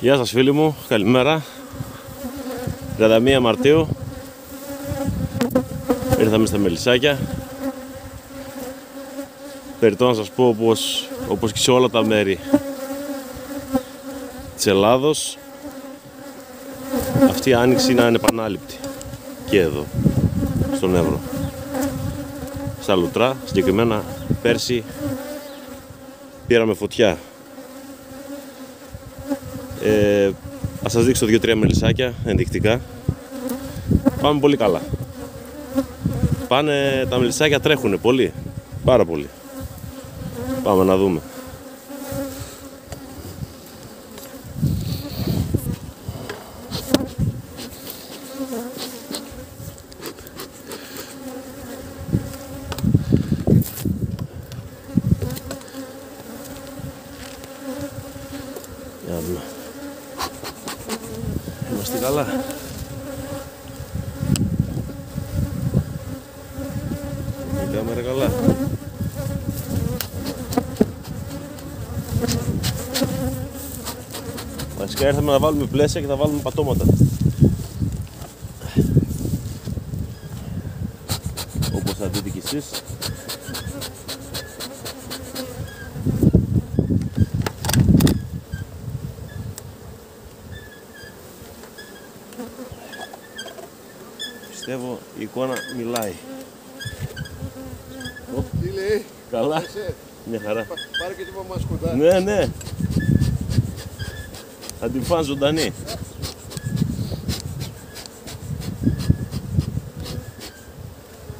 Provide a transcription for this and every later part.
Γεια σας φίλοι μου, καλημέρα. 31 Μαρτίου ήρθαμε στα Μελισσάκια. Περιττώ να σας πω όπως και σε όλα τα μέρη της Ελλάδος, αυτή η άνοιξη είναι ανεπανάληπτη και εδώ στον Εύρο, στα Λουτρά. Συγκεκριμένα πέρσι πήραμε φωτιά. Ας σας δείξω 2-3 μελισσάκια ενδεικτικά. Πάμε πολύ καλά. Τα μελισσάκια τρέχουνε πολύ, πάρα πολύ. Πάμε να δούμε. Για να δούμε. Είμαστε καλά. Η κάμερα καλά. Βασικά ήρθαμε να βάλουμε πλαίσια και θα βάλουμε πατώματα. Όπως θα δείτε κι εσείς. Πιστεύω η εικόνα μιλάει. Τι λέει? Καλά. Μια χαρά. Πάρε και τίποτα μας σκοτάρει. Ναι, ναι. Θα την φάνε ζωντανή.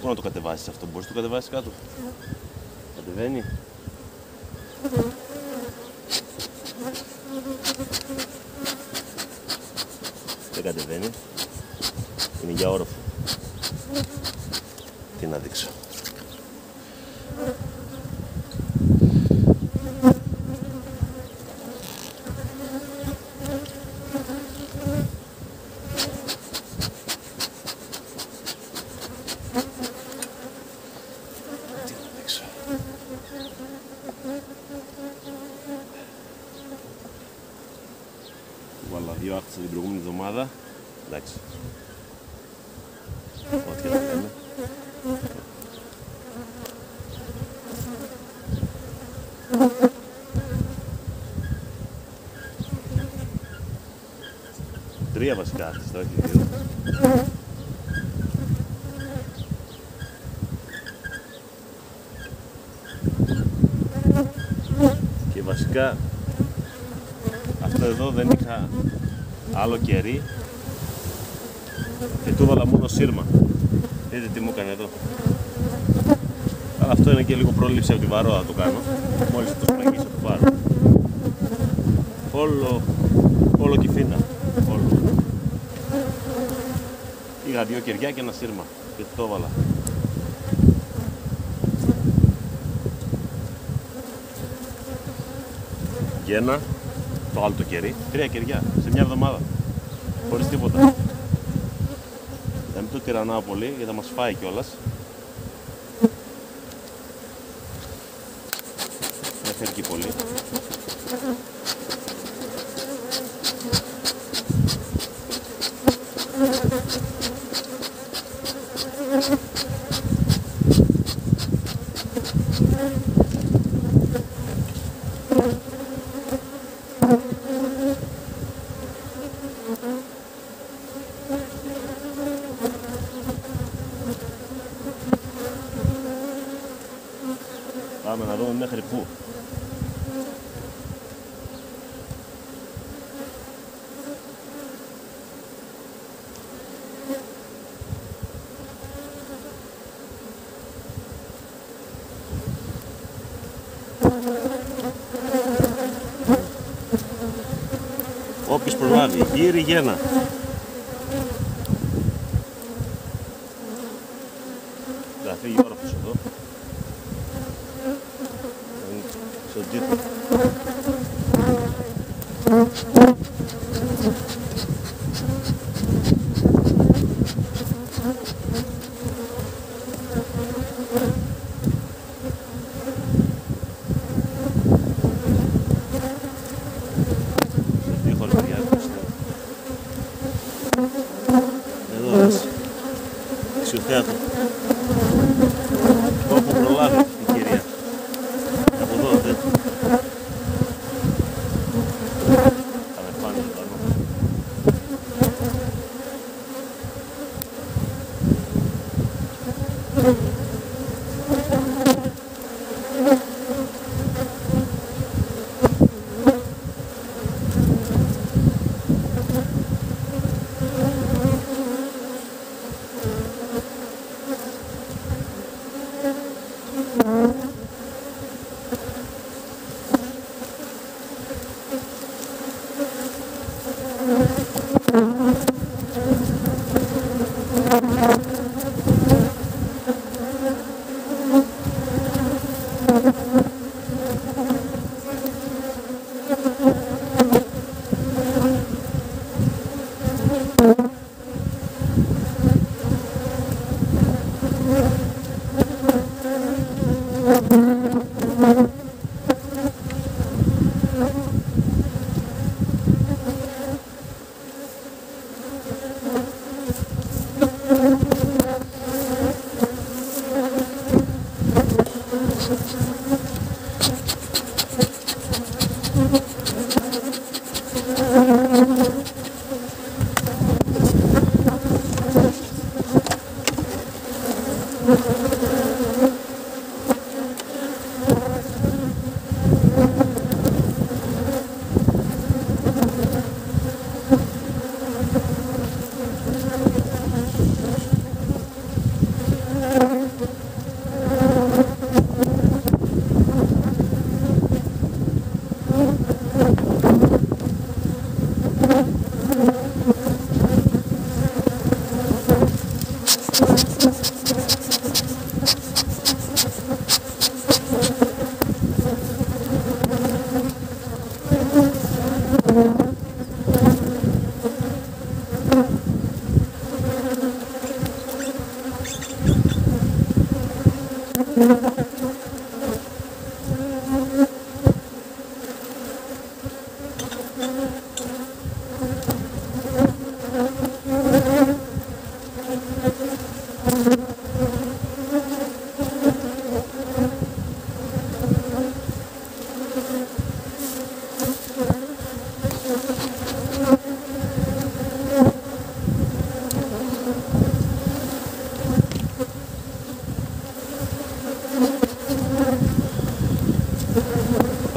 Πού να το κατεβάσεις αυτό, μπορείς να το κατεβάσεις κάτω? Κατεβαίνει. Δεν κατεβαίνει. Είναι για όροφο. Τι να δείξω. Βάλα 2 άχτησα την προηγούμενη εβδομάδα. Εντάξει. Ό,τι και να λέμε. Τρία βασικά άχτησα, όχι 2. Και βασικά αυτό εδώ δεν είχα άλλο κερί και του έβαλα μόνο σύρμα. Δείτε τι μου έκανε εδώ. Αλλά αυτό είναι και λίγο πρόληψη από τη Βαρό να το κάνω. Μόλις το σπαγίσω που πάρω. Όλο κυφίνα. Όλο. Είχα 2 κεριά και ένα σύρμα και το έβαλα. Και ένα, το άλλο το κερί, 3 κεριά σε μια εβδομάδα. Χωρίς τίποτα. Να μην το τυραννάω πολύ γιατί θα μας φάει κιόλας. Δεν φέρει πολύ. Πάμε να δούμε μέχρι πού. Όποιος προλάβει, γύρι γένα. Θα φύγει ο όροφος εδώ. Στον τίτλο. κάτω. Όπου προλάβει η κυρία. Από εδώ, δε. Θα με πάνε πάνω.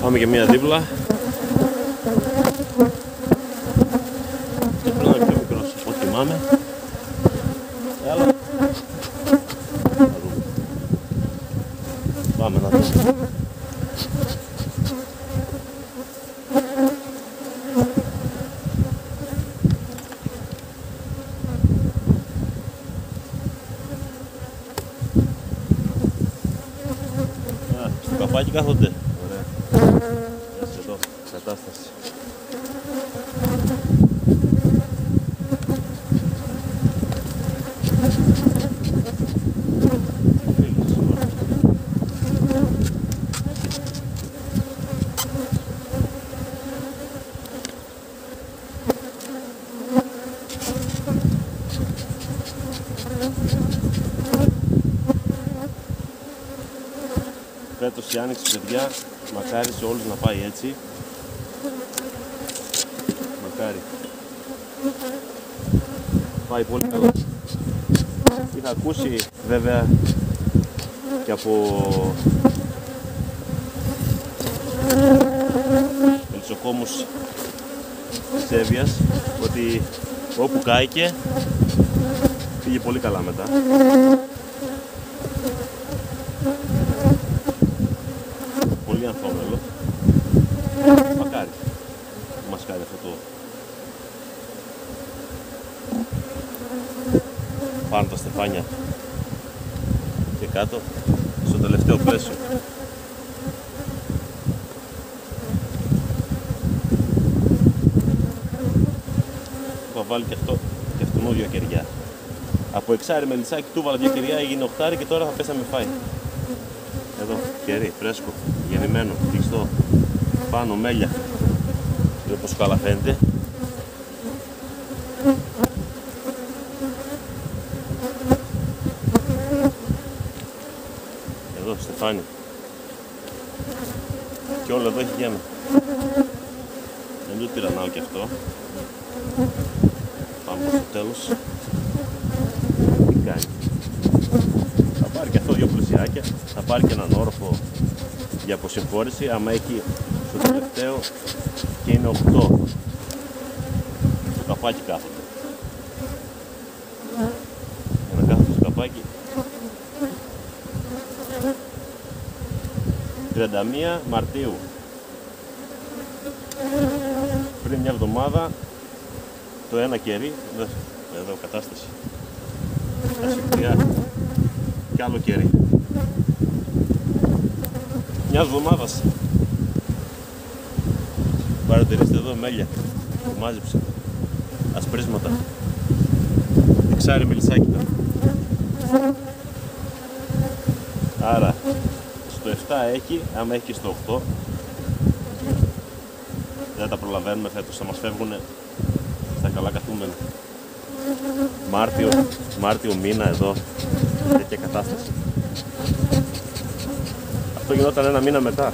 Πάμε και μία δίπλα. Και πρέπει να είναι πιο μικρός από ό,τι θυμάμαι. Έλα. Πάμε να δούμε. Στο καπάκι κάθονται. Εδώ, κατάσταση. Φέτος η άνοιξη, παιδιά, μακάρι σε όλους να πάει έτσι. Μακάρι. Πάει πολύ καλά. Είχα ακούσει βέβαια και από μελισσοκόμους της Εύβοιας ότι όπου κάηκε πήγε πολύ καλά μετά. Πολύ ανθόμελο. Μακάρι που μας κάνει αυτό το πάνω τα στεφάνια και κάτω στο τελευταίο πλαίσιο. Έχω βάλει και αυτό και αυτόν δύο κεριά. Από εξάρι μελισσάκι του βάλα 2 κεριά, έγινε 8 και τώρα θα πέσαμε φάει. Εδώ, κερί, φρέσκο, γεννημένο, κλειστό, πάνω μέλια. Και όπως καλά φαίνεται. φάνη. Και όλο εδώ έχει γέμμα. Δεν το τυραννάω και αυτό. Πάμε προς το τέλος. Τι κάνει. Θα πάρει και αυτό 2 πλουσιάκια. Θα πάρει και έναν όροφο για αποσυμφόρηση. Άμα έχει στο τελευταίο και είναι 8. Το καπάκι κάθεται. Για να κάθεται το καπάκι. 31 Μαρτίου. Πριν μια εβδομάδα το ένα κερί, εδώ κατάσταση, ασφυκτριά κι άλλο κερί. Μιας εβδομάδας. Παρατηρήστε εδώ μέλια που μάζεψε, ασπρίσματα, εξάρι μελισσάκι. Άρα στο 7 έχει, άμα έχει και στο 8 δεν τα προλαβαίνουμε φέτος, θα μας φεύγουν στα καλά καθούμενα. Μάρτιο μήνα εδώ, τέτοια κατάσταση. Αυτό γινόταν ένα μήνα μετά.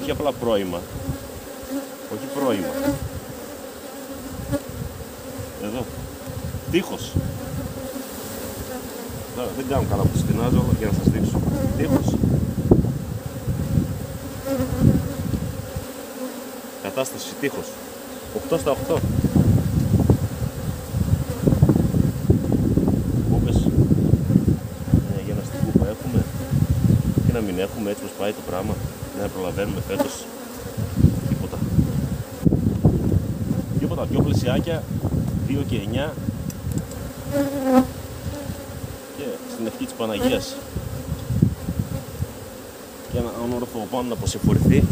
Όχι απλά πρόημα. Όχι πρόημα. Εδώ. Τείχος. Τώρα δεν κάνω καλά που το στηνάζω για να σας δείξω. Τείχος. Κατάσταση τείχος. 8 στα 8. Κούπες. Για να στην κούπα έχουμε. Και να μην έχουμε, έτσι πως πάει το πράγμα. Δεν προλαβαίνουμε φέτος τίποτα. Τίποτα, 2 πλαισιάκια, 2 και 9. Και στην ευχή της Παναγίας. Και ένα όνοροφο πάνω να αποσυμφορηθεί.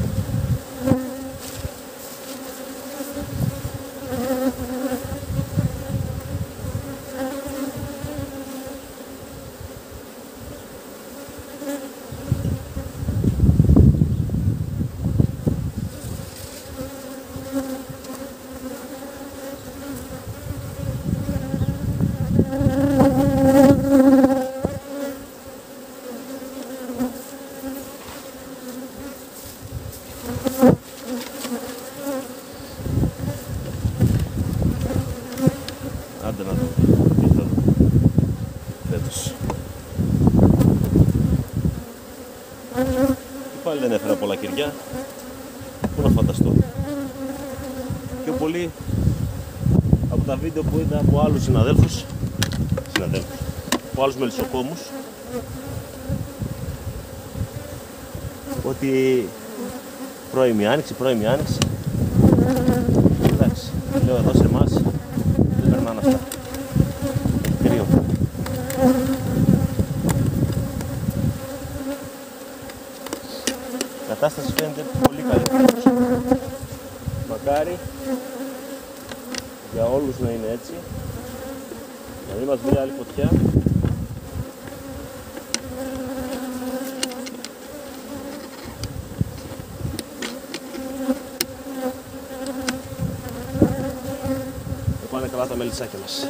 Άντε να δούμε τι θα δούμε φέτος. Και πάλι δεν έφερα πολλά κυριά. Πού να φανταστώ. Πιο πολύ από τα βίντεο που είδα από άλλους συναδέλφους, από άλλους μελισσοκόμους, ότι πρώιμη άνοιξη. Εντάξει, λέω εδώ σε εμάς δεν περνάνε αυτά. Κρύο. Η κατάσταση φαίνεται πολύ καλή. Μακάρι για όλους να είναι έτσι. Να μην μας βρει άλλη φωτιά. Πάνε καλά τα μελισσάκια μας.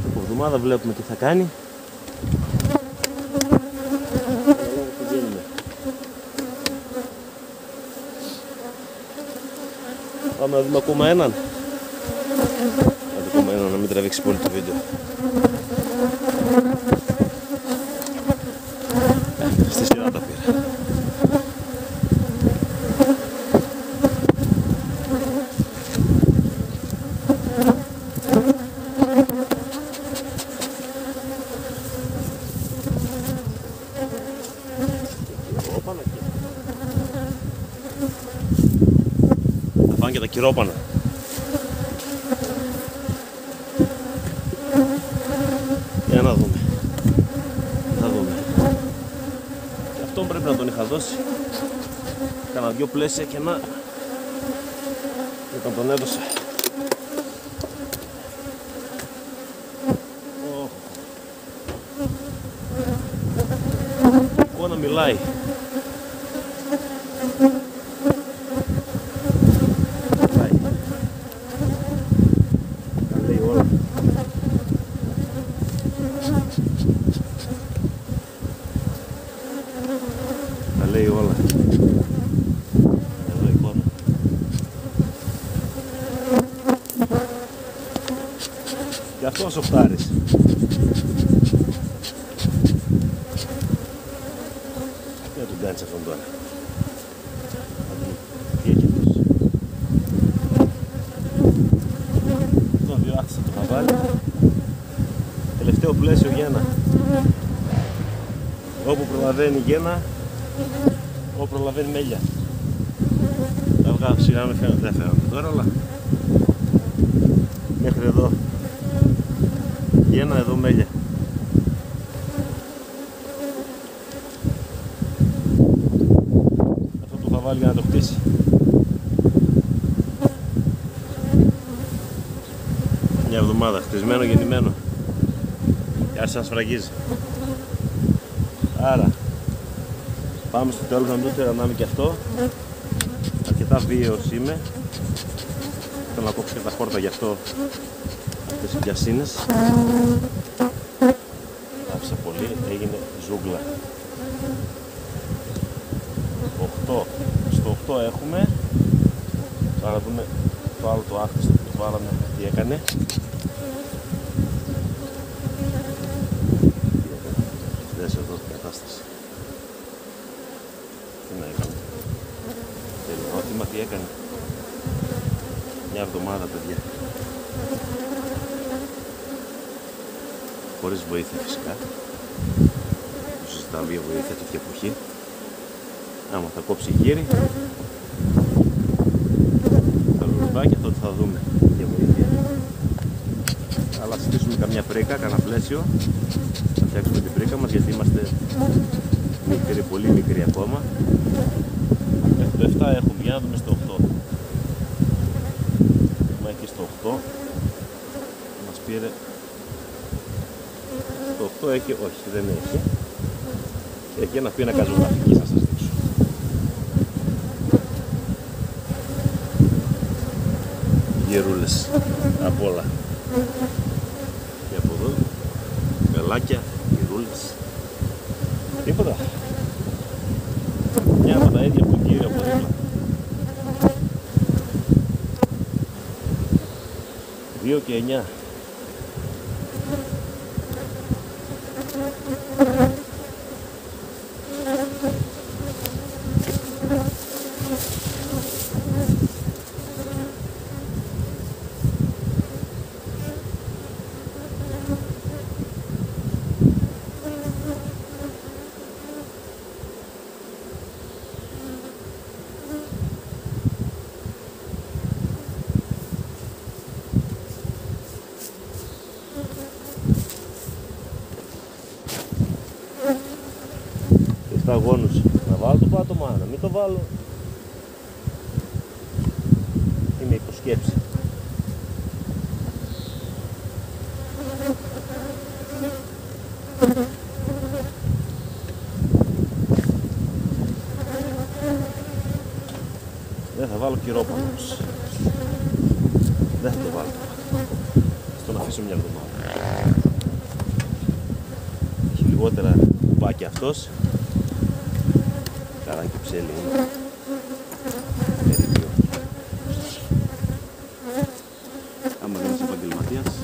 Από εβδομάδα βλέπουμε τι θα κάνει. Πάμε να δούμε ακόμα έναν. Ακόμα έναν, να μην τραβήξει πολύ το βίντεο. Στη σειρά τα πήρα. Θα πάνε και τα κυρόπανα. Για να δούμε. Θα δούμε. Και αυτόν πρέπει να τον είχα δώσει. Κάνα 2 πλαίσια κενά. Όταν τον έδωσα. Η εικόνα μιλάει. λέει όλα. Εδώ εικόνα. Και αυτός ο φτάρης. Τι να τον κάνεις αυτόν τώρα. Τι έχει αυτός. Αυτό διάχθησα το χαβάλι. Τελευταίο πλαίσιο γένα. Όπου προλαβαίνει γένα, όπου προλαβαίνει μέλια. Τα βγάλω σιγά με φαίνονται, δεν φαίνονται τώρα, αλλά μέχρι εδώ γένα, εδώ μέλια. Αυτό το χαβάλι για να το χτίσει. Μια εβδομάδα χτισμένο, γεννημένο. Και άρχισε να σφραγίζει. Άρα πάμε στο τέλος να μην το τερανάμε και αυτό. Αρκετά βίαιος είμαι. Θέλω να κόψω και τα χόρτα γι' αυτό. Αυτές οι πιασίνες. Άφησα πολύ, έγινε ζούγκλα. 8. Στο 8 έχουμε. Τώρα να δούμε το άλλο το άκτιστο που το βάλαμε τι έκανε. Δες εδώ την κατάσταση. Τι να έκανε. Ερώτημα τι έκανε. Μια εβδομάδα, παιδιά. Χωρίς βοήθεια φυσικά. Του συζητάμε για βοήθεια τέτοια εποχή. Άμα θα κόψει η γύρι, τα λουλουδάκια, τότε θα δούμε για βοήθεια. Αλλά θα στήσουμε καμιά πρίκα, κανένα πλαίσιο. Θα φτιάξουμε την πρίκα μας γιατί είμαστε μικροί, πολύ μικροί ακόμα. Μέχρι το 7 έχουμε, για να δούμε στο 8. Μα εκεί στο 8 μας πήρε. Το 8 έχει, όχι δεν έχει. Έχει ένα πίνακα ζωγραφικής, να σας δείξω. Γερούλες από όλα. Και από εδώ, γαλάκια, γερούλες. Τίποτα. Μια από τα ίδια που γύρει από δίπλα. 2 και 9. Αγώνους. Να βάλω το πάτωμα, να μην το βάλω. Είμαι υποσκέψη. Δεν θα βάλω κυρόπανος. Δεν θα το βάλω. Στον αφήσω μια εβδομάδα. Έχει λιγότερα κουμπάκια αυτός. Καράκι ψέλι είναι. Μερίδιο. Άμα δεν είσαι επαγγελματίας,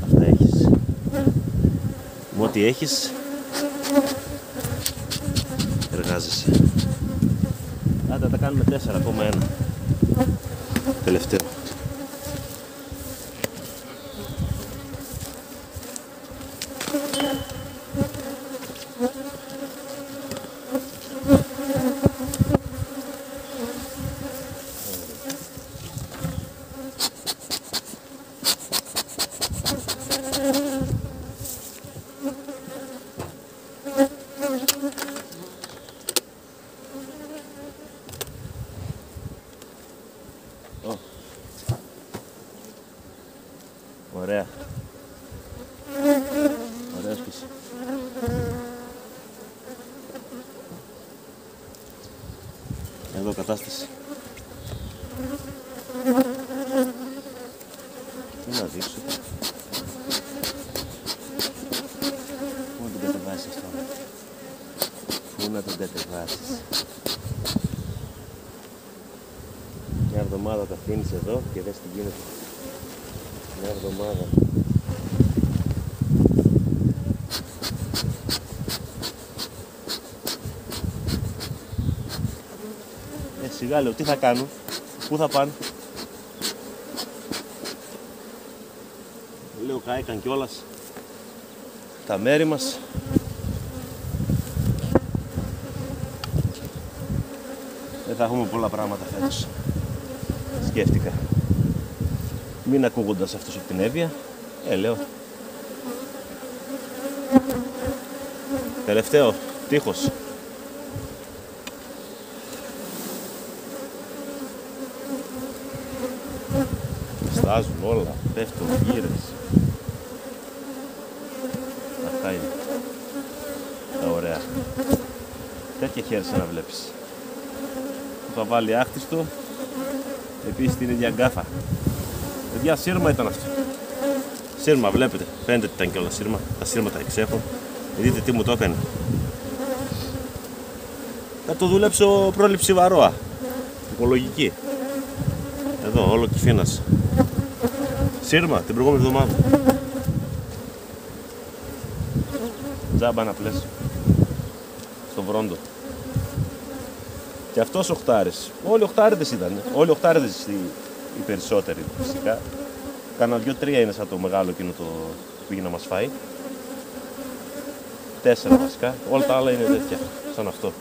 αυτά έχεις. Με ό,τι έχεις, εργάζεσαι. Άντε τα κάνουμε 4, ακόμα ένα. Τελευταίο. Ωραία. Ωραία σπίση. Εδώ κατάσταση. Τι να δείξω. Πού την κατεβάσεις τώρα. Πού να τον κατεβάσεις. Μια εβδομάδα τα αφήνεις εδώ και δες τι γίνεται. Μια εβδομάδα. Σιγά λέω, τι θα κάνουν, πού θα πάνε. Λέω κάηκαν κιόλας τα μέρη μας. Δεν θα έχουμε πολλά πράγματα φέτος. Σκέφτηκα. Μην ακούγοντας αυτός από την Εύβοια. Λέω. Τελευταίο, τείχος. Στάζουν όλα, πέφτουν γύρες. Αυτά είναι τα ωραία. Τέτοια χαίρεσαι να βλέπεις. Που θα βάλει άκτιστο. Επίσης την ίδια γκάφα. Παιδιά, σύρμα ήταν αυτό. Σύρμα, βλέπετε. Φαίνεται ότι ήταν και όλα σύρμα. Τα σύρματα εξέχουν. Δείτε τι μου το έκανε. Θα το δουλέψω πρόληψη βαρόα. Οικολογική. Εδώ, όλο Κυφήνας. Σύρμα, την προηγούμενη εβδομάδα. Τζάμπα ένα πλαίσιο. Στο Βρόντο. Και αυτός οχτάρης. Όλοι οχτάριδες ήταν. Όλοι οχτάριδες οι περισσότεροι φυσικά. Κάνα 2-3 είναι σαν το μεγάλο εκείνο το που πήγε να μας φάει. 4 βασικά. Όλα τα άλλα είναι τέτοια. Σαν αυτό.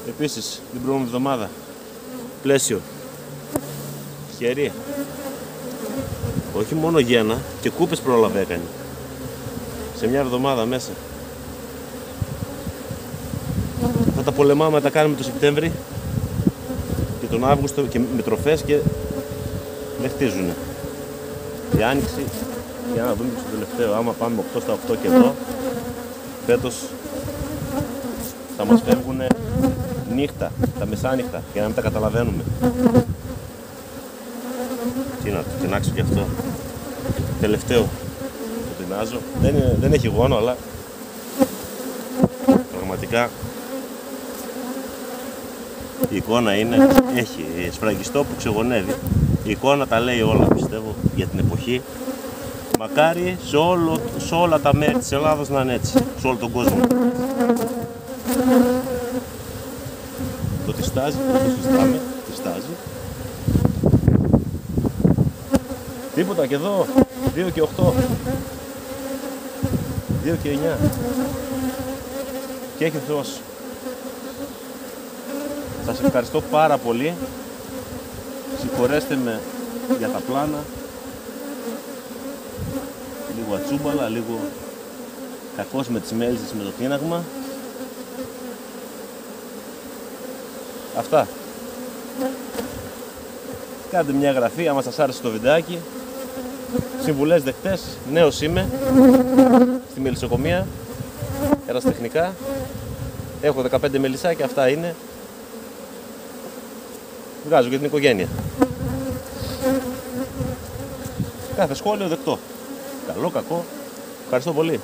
Επίσης την προηγούμενη εβδομάδα. Πλαίσιο. Χερί. Όχι μόνο γένα, και κούπες πρόλαβε έκανε. Σε μια εβδομάδα μέσα. Θα τα πολεμάμε, τα κάνουμε το Σεπτέμβρη και τον Αύγουστο και με τροφές και με χτίζουνε. Η Άνοιξη, για να δούμε στο τελευταίο, άμα πάμε 8 στα 8 και εδώ, φέτος θα μας φεύγουνε νύχτα, τα μεσάνυχτα, για να μην τα καταλαβαίνουμε. Τι να το τεινάξω και αυτό. Τελευταίο το τεινάζω. Δεν έχει γόνο, αλλά πραγματικά η εικόνα είναι, έχει σφραγιστό που ξεγονεύει. Η εικόνα τα λέει όλα, πιστεύω, για την εποχή. Μακάρι σε όλα τα μέρη της Ελλάδας να είναι έτσι, σε όλο τον κόσμο. Το τιστάζει, το συστάμε, τιστάζει. Τίποτα και εδώ, 2 και 8, 2 και 9. Και έχει Θεός. Σας ευχαριστώ πάρα πολύ. Συγχωρέστε με για τα πλάνα. Λίγο ατσούμπαλα, λίγο κακός με τις μέλισσες με το τίναγμα. Αυτά. Κάντε μια εγγραφή άμα σας άρεσε το βιντεάκι. Συμβουλές δεκτές. Νέος είμαι στη μελισσοκομεία, ερασιτεχνικά. Έχω 15 μελισσάκια, αυτά είναι. Βγάζω και την οικογένεια. Κάθε σχόλιο δεκτό. Καλό, κακό. Ευχαριστώ πολύ.